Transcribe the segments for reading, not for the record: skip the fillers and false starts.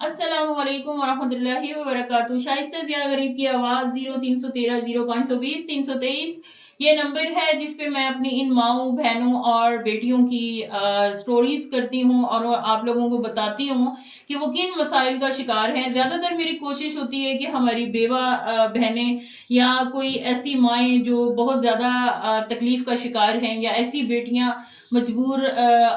अस्सलाम वालेकुम वरहमतुल्लाहि वबरकातुहू। शाइस्ता ज़िया गरीब की आवाज़ 0313 0520 323 ये नंबर है जिस पे मैं अपनी इन माँओं, बहनों और बेटियों की स्टोरीज़ करती हूँ और आप लोगों को बताती हूँ कि वो किन मसाइल का शिकार हैं। ज़्यादातर मेरी कोशिश होती है कि हमारी बेवा बहनें या कोई ऐसी माएँ जो बहुत ज़्यादा तकलीफ़ का शिकार हैं या ऐसी बेटियाँ मजबूर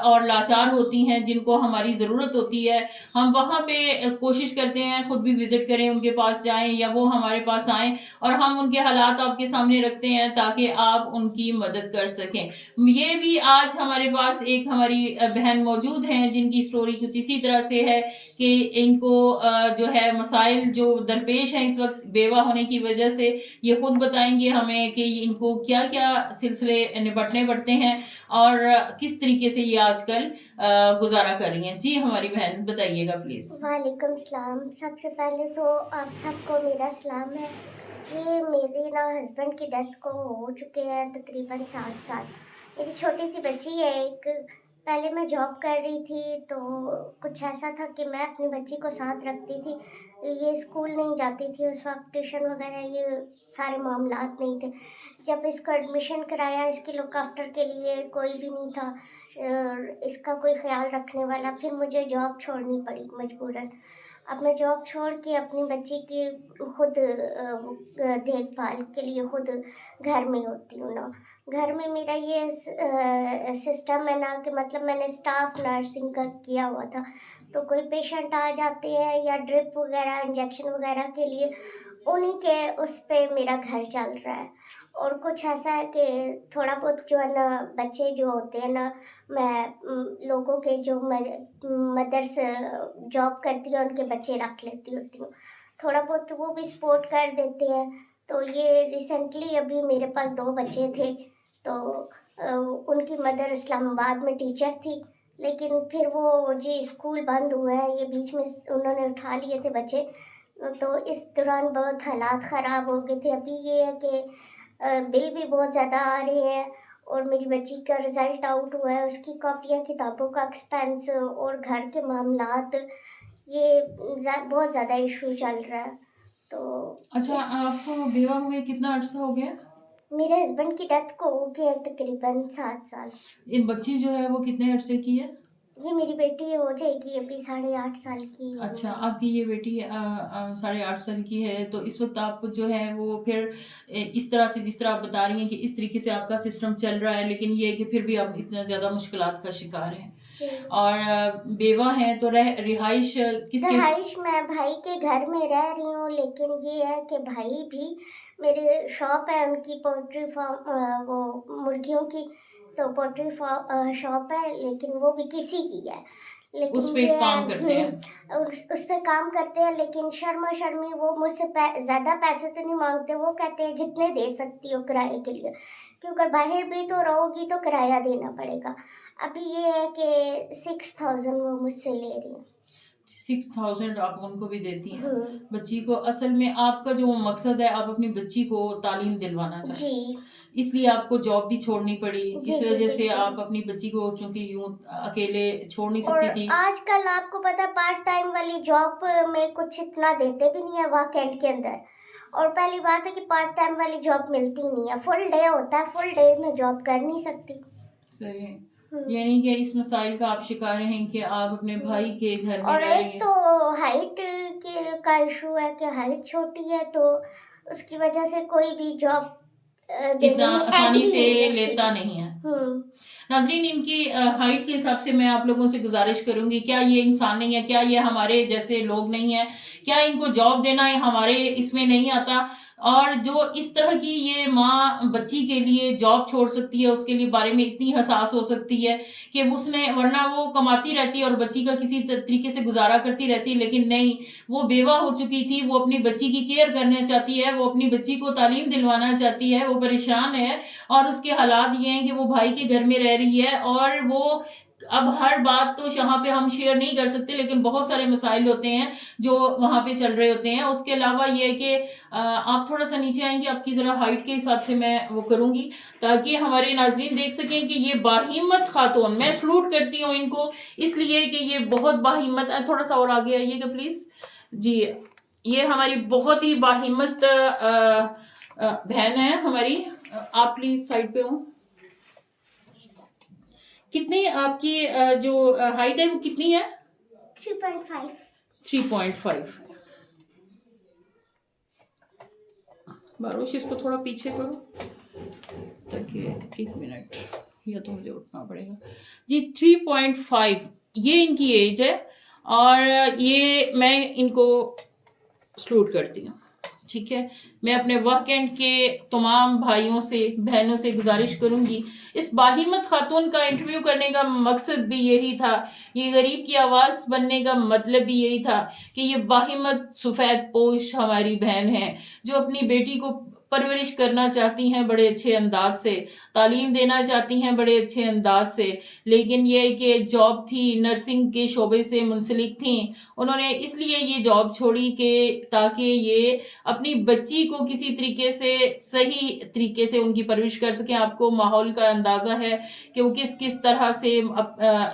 और लाचार होती हैं जिनको हमारी ज़रूरत होती है, हम वहाँ पे कोशिश करते हैं खुद भी विज़िट करें, उनके पास जाएँ या वो हमारे पास आएँ और हम उनके हालात आपके सामने रखते हैं ताकि आप उनकी मदद कर सकें। ये भी आज हमारे पास एक हमारी बहन मौजूद हैं जिनकी स्टोरी कुछ इसी तरह से है कि इनको जो है मसाइल जो दरपेश हैं इस वक़्त बेवा होने की वजह से, ये खुद बताएँगे हमें कि इनको क्या-क्या सिलसिले निपटने पड़ते हैं और किस तरीके से ये आजकल गुज़ारा कर रही हैं। जी, हमारी बहन बताइएगा प्लीज़। वालेकुम सलाम। सबसे पहले तो आप सबको मेरा सलाम है। ये मेरे ना हस्बैंड की डेथ को हो चुके हैं तकरीबन 7 साल। मेरी छोटी सी बच्ची है एक। पहले मैं जॉब कर रही थी तो कुछ ऐसा था कि मैं अपनी बच्ची को साथ रखती थी। ये स्कूल नहीं जाती थी उस वक़्त, ट्यूशन वग़ैरह ये सारे मामलात नहीं थे। जब इसको एडमिशन कराया, इसकी लुक आफ्टर के लिए कोई भी नहीं था, इसका कोई ख़्याल रखने वाला, फिर मुझे जॉब छोड़नी पड़ी मजबूरन। अब मैं जॉब छोड़ के अपनी बच्ची की खुद देखभाल के लिए खुद घर में होती हूँ ना। घर में मेरा ये सिस्टम है ना कि मतलब मैंने स्टाफ नर्सिंग का किया हुआ था, तो कोई पेशेंट आ जाते हैं या ड्रिप वगैरह इंजेक्शन वगैरह के लिए, उन्हीं के उस पे मेरा घर चल रहा है। और कुछ ऐसा है कि थोड़ा बहुत जो है ना बच्चे जो होते हैं ना, मैं लोगों के जो मदर्स जॉब करती है उनके बच्चे रख लेती होती हूँ। थोड़ा बहुत वो भी सपोर्ट कर देते हैं। तो ये रिसेंटली अभी मेरे पास 2 बच्चे थे, तो उनकी मदर इस्लामाबाद में टीचर थी, लेकिन फिर वो जी स्कूल बंद हुए हैं, ये बीच में उन्होंने उठा लिए थे बच्चे। तो इस दौरान बहुत हालात ख़राब हो गए थे। अभी ये है कि बिल भी बहुत ज़्यादा आ रहे हैं और मेरी बच्ची का रिज़ल्ट आउट हुआ है, उसकी कॉपियाँ किताबों का एक्सपेंस और घर के मामलात, ये बहुत ज़्यादा इशू चल रहा है। तो अच्छा, इस आपको बेवा हुए कितना अरसा हो गया? मेरे हस्बैंड की डेथ को हो गया तकरीबन 7 साल। ये बच्ची जो है वो कितने अरसे की है? ये मेरी बेटी हो जाएगी अभी 8.5 साल की होने अच्छा, वाली। आपकी ये बेटी 8.5 साल की है, तो इस वक़्त आप जो है वो फिर इस तरह से जिस तरह आप बता रही हैं कि इस तरीके से आपका सिस्टम चल रहा है, लेकिन ये है कि फिर भी आप इतना ज़्यादा मुश्किलात का शिकार हैं। जी। और बेवा हैं तो रिहाइश किसके रहाइश मैं भाई के घर में रह रही हूँ, लेकिन ये है कि भाई भी मेरे शॉप है उनकी पोल्ट्री फार्म, वो मुर्गियों की, तो पोल्ट्री शॉप है, लेकिन वो भी किसी की है। लेकिन उस पे ये है काम करते हैं? उस पे काम करते हैं, लेकिन शर्मा-शर्मी वो मुझसे ज़्यादा पैसे तो नहीं माँगते, वो कहते हैं जितने दे सकती हो किराए के लिए, क्योंकि बाहर भी तो रहोगी तो किराया देना पड़ेगा। अभी ये है कि 6000 वो मुझसे ले रही हैं। 6000 आप उनको भी देती हैं। हुँ। बच्ची को असल में आपका जो मकसद है आप अपनी बच्ची को तालीम दिलवाना जी। चाहती हैं। इसलिए आपको जॉब भी छोड़नी पड़ी। जी, इस जी, वज़ह से बिल्कुल। आप अपनी बच्ची को चूँकि यूँ अकेले छोड़ नहीं और सकती थी। आजकल आपको पता है पार्ट टाइम वाली जॉब में कुछ इतना देते भी नहीं है वीकेंड के अंदर। और पहली बात है कि पार्ट टाइम वाली जॉब मिलती ही नहीं है, फुल डे होता है, फुल डे में जॉब कर नहीं सकती। सही है। हुँ। यानी कि इस मसाइल का आप शिकार हैं कि आप अपने भाई के घर में और रह रही एक हैं। तो हाइट के का इशू है कि हाइट छोटी है, तो उसकी वजह से कोई भी जॉब देने इतना में आसानी एग्री से नहीं करती। लेता नहीं है। हुँ। नाज़रीन, इनकी हाइट के हिसाब से मैं आप लोगों से गुज़ारिश करूँगी, क्या ये इंसान नहीं है? क्या ये हमारे जैसे लोग नहीं हैं? क्या इनको जॉब देना ये हमारे इसमें नहीं आता? और जो इस तरह की ये माँ बच्ची के लिए जॉब छोड़ सकती है, उसके लिए बारे में इतनी हसास हो सकती है कि उसने वरना वो कमाती रहती है और बच्ची का किसी तरीके से गुज़ारा करती रहती है, लेकिन नहीं, वो बेवा हो चुकी थी, वो अपनी बच्ची की केयर करना चाहती है, वो अपनी बच्ची को तालीम दिलवाना चाहती है, वो परेशान है और उसके हालात ये हैं कि वो भाई के घर में रह रही है और वो اب ہر بات تو یہاں پہ ہم شیئر نہیں کر سکتے، لیکن بہت سارے مسائل ہوتے ہیں جو وہاں پہ چل رہے ہوتے ہیں. اس کے علاوہ یہ کہ آپ تھوڑا سا نیچے آئیں گے، آپ کی ذرا ہائٹ کے حساب سے میں وہ کروں گی تاکہ ہمارے ناظرین دیکھ سکیں کہ یہ باہمت خاتون، میں سلوٹ کرتی ہوں ان کو اس لیے کہ یہ بہت باہمت. تھوڑا سا اور آگے آئیے گا پلیز. جی یہ ہماری بہت ہی باہمت بہن ہے ہماری. آپ پلیز سائڈ پہ ہوں. کتنی آپ کی جو ہائٹ ہے وہ کتنی ہے؟ 3.5. 3.5. باروش اس کو تھوڑا پیچھے کرو تاکہ 1 منٹ، یا تو مجھے اٹھنا پڑے گا. جی 3.5 یہ ان کی ایج ہے، اور یہ میں ان کو سلوٹ کرتی ہوں. ٹھیک ہے، میں اپنے ویکینڈ کے تمام بھائیوں سے بہنوں سے گزارش کروں گی. اس باہمت خاتون کا انٹرویو کرنے کا مقصد بھی یہی تھا، یہ غریب کی آواز بننے کا مطلب بھی یہی تھا کہ یہ باہمت سفید پوش ہماری بہن ہے جو اپنی بیٹی کو پرورش کرنا چاہتی ہیں بڑے اچھے انداز سے، تعلیم دینا چاہتی ہیں بڑے اچھے انداز سے، لیکن یہ کہ جاب تھی، نرسنگ کے شعبے سے منسلک تھیں. انہوں نے اس لیے یہ جاب چھوڑی کہ تاکہ یہ اپنی بچی کو کسی طریقے سے صحیح طریقے سے ان کی پرورش کر سکیں. آپ کو ماحول کا اندازہ ہے کہ وہ کس طرح سے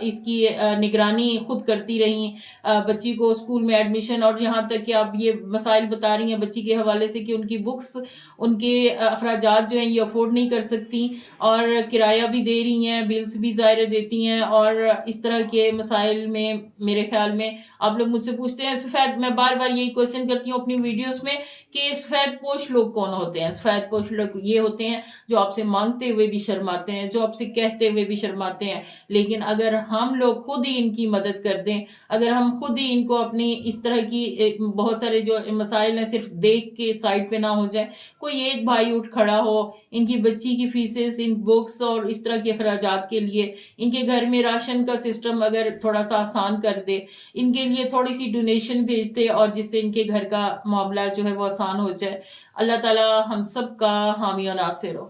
اس کی نگرانی خود کرتی رہیں، بچی کو اسکول میں ایڈمیشن، اور یہاں تک کہ آپ یہ مسائل بتا رہی ہیں بچی کے حوالے سے کہ ان کی بکس، ان کے اخراجات جو ہیں یہ افورڈ نہیں کر سکتی، اور کرایہ بھی دے رہی ہیں، بلز بھی ظاہر دیتی ہیں. اور اس طرح کے مسائل میں میرے خیال میں آپ لوگ مجھ سے پوچھتے ہیں سفید، میں بار بار یہی کوشچن کرتی ہوں اپنی ویڈیوز میں کہ سفید پوش لوگ کون ہوتے ہیں. سفید پوش لوگ یہ ہوتے ہیں جو آپ سے مانگتے ہوئے بھی شرماتے ہیں، جو آپ سے کہتے ہوئے بھی شرماتے ہیں. لیکن اگر ہم لوگ خود ہی ان کی مدد کر دیں، اگر ہم خود ہی ان کو اپنی اس طرح کی بہت سارے جو مسائل ہیں صرف دیکھ کے سائڈ پہ نہ ہو جائے، کوئی ایک بھائی اٹھ کھڑا ہو ان کی بچی کی فیسز، ان بکس اور اس طرح کے اخراجات کے لیے، ان کے گھر میں راشن کا سسٹم اگر تھوڑا سا آسان کر دے، ان کے لیے تھوڑی سی ڈونیشن بھیج دے، اور جس سے ان کے گھر کا معاملہ جو ہے وہ آسان ہو جائے. اللہ تعالی ہم سب کا حامی و ناصر ہو.